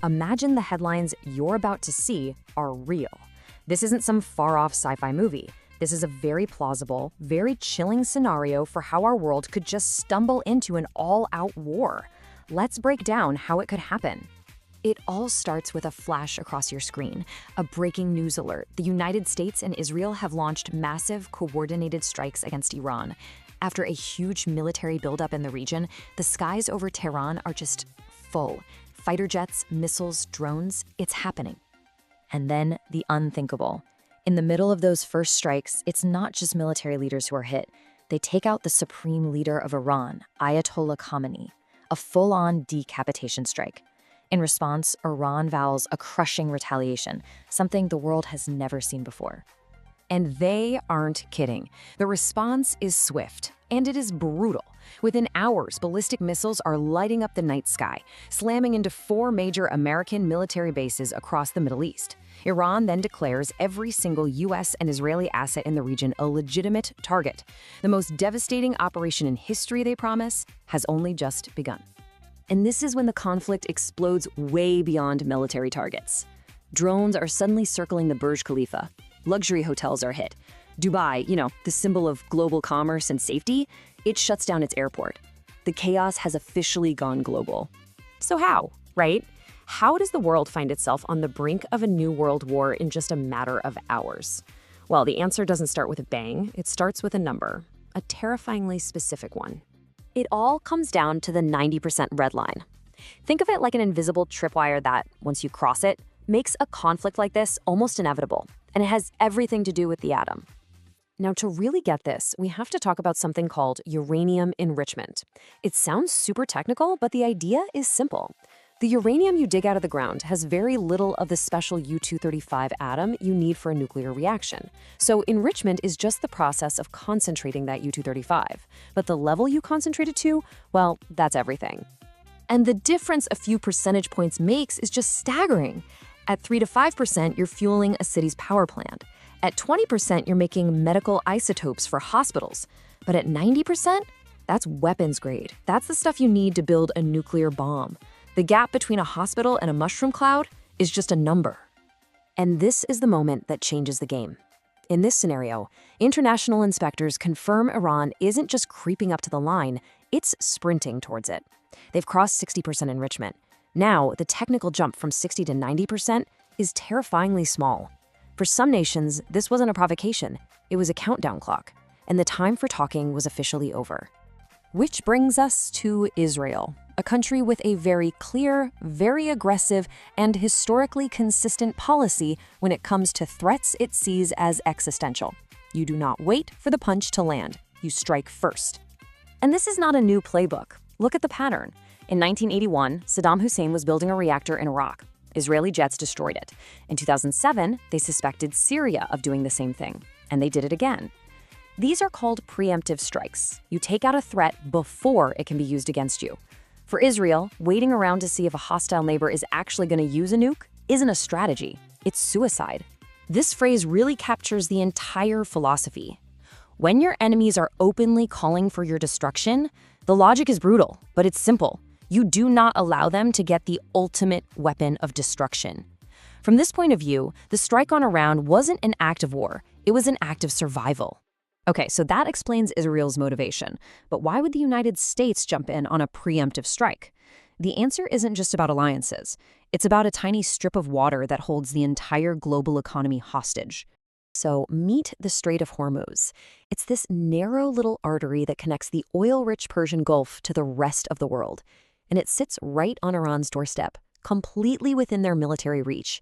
imagine the headlines you're about to see are real. This isn't some far-off sci-fi movie. This is a very plausible, very chilling scenario for how our world could just stumble into an all-out war. Let's break down how it could happen. It all starts with a flash across your screen, a breaking news alert. The United States and Israel have launched massive, coordinated strikes against Iran. After a huge military buildup in the region, the skies over Tehran are just full. Fighter jets, missiles, drones, it's happening. And then the unthinkable. In the middle of those first strikes, it's not just military leaders who are hit. They take out the supreme leader of Iran, Ayatollah Khamenei, a full-on decapitation strike. In response, Iran vows a crushing retaliation, something the world has never seen before. And they aren't kidding. The response is swift, and it is brutal. Within hours, ballistic missiles are lighting up the night sky, slamming into 4 major American military bases across the Middle East. Iran then declares every single U.S. and Israeli asset in the region a legitimate target. The most devastating operation in history, they promise, has only just begun. And this is when the conflict explodes way beyond military targets. Drones are suddenly circling the Burj Khalifa. Luxury hotels are hit. Dubai, the symbol of global commerce and safety, it shuts down its airport. The chaos has officially gone global. So how, right? How does the world find itself on the brink of a new world war in just a matter of hours? Well, the answer doesn't start with a bang. It starts with a number, a terrifyingly specific one. It all comes down to the 90% red line. Think of it like an invisible tripwire that, once you cross it, makes a conflict like this almost inevitable, and it has everything to do with the atom. Now, to really get this, we have to talk about something called uranium enrichment. It sounds super technical, but the idea is simple. The uranium you dig out of the ground has very little of the special U-235 atom you need for a nuclear reaction. So enrichment is just the process of concentrating that U-235. But the level you concentrate it to, well, that's everything. And the difference a few percentage points makes is just staggering. At 3 to 5%, you're fueling a city's power plant. At 20%, you're making medical isotopes for hospitals. But at 90%, that's weapons grade. That's the stuff you need to build a nuclear bomb. The gap between a hospital and a mushroom cloud is just a number. And this is the moment that changes the game. In this scenario, international inspectors confirm Iran isn't just creeping up to the line, it's sprinting towards it. They've crossed 60% enrichment. Now, the technical jump from 60 to 90% is terrifyingly small. For some nations, this wasn't a provocation. It was a countdown clock, and the time for talking was officially over. Which brings us to Israel, a country with a very clear, very aggressive, and historically consistent policy when it comes to threats it sees as existential. You do not wait for the punch to land. You strike first. And this is not a new playbook. Look at the pattern. In 1981, Saddam Hussein was building a reactor in Iraq. Israeli jets destroyed it. In 2007, they suspected Syria of doing the same thing, and they did it again. These are called preemptive strikes. You take out a threat before it can be used against you. For Israel, waiting around to see if a hostile neighbor is actually going to use a nuke isn't a strategy. It's suicide. This phrase really captures the entire philosophy. When your enemies are openly calling for your destruction, the logic is brutal, but it's simple. You do not allow them to get the ultimate weapon of destruction. From this point of view, the strike on Iran wasn't an act of war. It was an act of survival. Okay, so that explains Israel's motivation. But why would the United States jump in on a preemptive strike? The answer isn't just about alliances. It's about a tiny strip of water that holds the entire global economy hostage. So meet the Strait of Hormuz. It's this narrow little artery that connects the oil-rich Persian Gulf to the rest of the world. And it sits right on Iran's doorstep, completely within their military reach.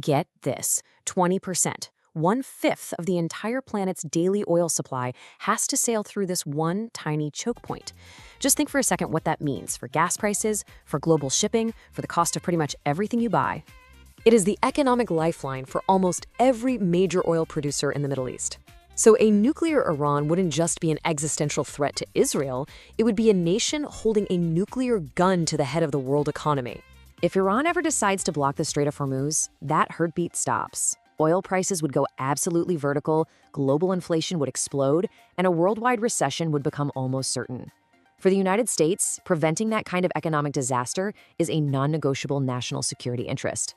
Get this, 20%. 1/5 of the entire planet's daily oil supply has to sail through this one tiny choke point. Just think for a second what that means for gas prices, for global shipping, for the cost of pretty much everything you buy. It is the economic lifeline for almost every major oil producer in the Middle East. So a nuclear Iran wouldn't just be an existential threat to Israel, it would be a nation holding a nuclear gun to the head of the world economy. If Iran ever decides to block the Strait of Hormuz, that heartbeat stops. Oil prices would go absolutely vertical, global inflation would explode, and a worldwide recession would become almost certain. For the United States, preventing that kind of economic disaster is a non-negotiable national security interest.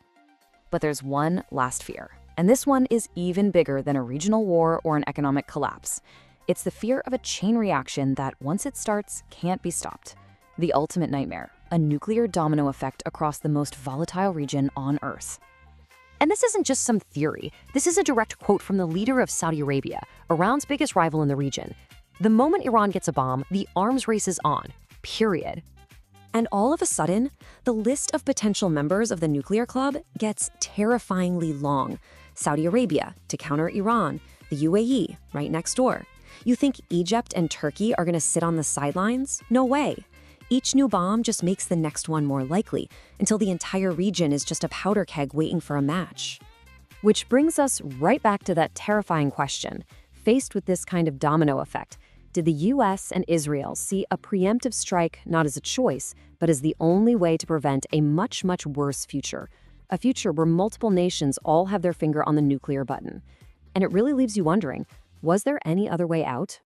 But there's one last fear, and this one is even bigger than a regional war or an economic collapse. It's the fear of a chain reaction that, once it starts, can't be stopped. The ultimate nightmare, a nuclear domino effect across the most volatile region on Earth. And this isn't just some theory. This is a direct quote from the leader of Saudi Arabia, Iran's biggest rival in the region. The moment Iran gets a bomb, the arms race is on, period. And all of a sudden, the list of potential members of the nuclear club gets terrifyingly long. Saudi Arabia to counter Iran, the UAE right next door. You think Egypt and Turkey are going to sit on the sidelines? No way. Each new bomb just makes the next one more likely, until the entire region is just a powder keg waiting for a match. Which brings us right back to that terrifying question. Faced with this kind of domino effect, did the US and Israel see a preemptive strike not as a choice, but as the only way to prevent a much, much worse future? A future where multiple nations all have their finger on the nuclear button. And it really leaves you wondering, was there any other way out?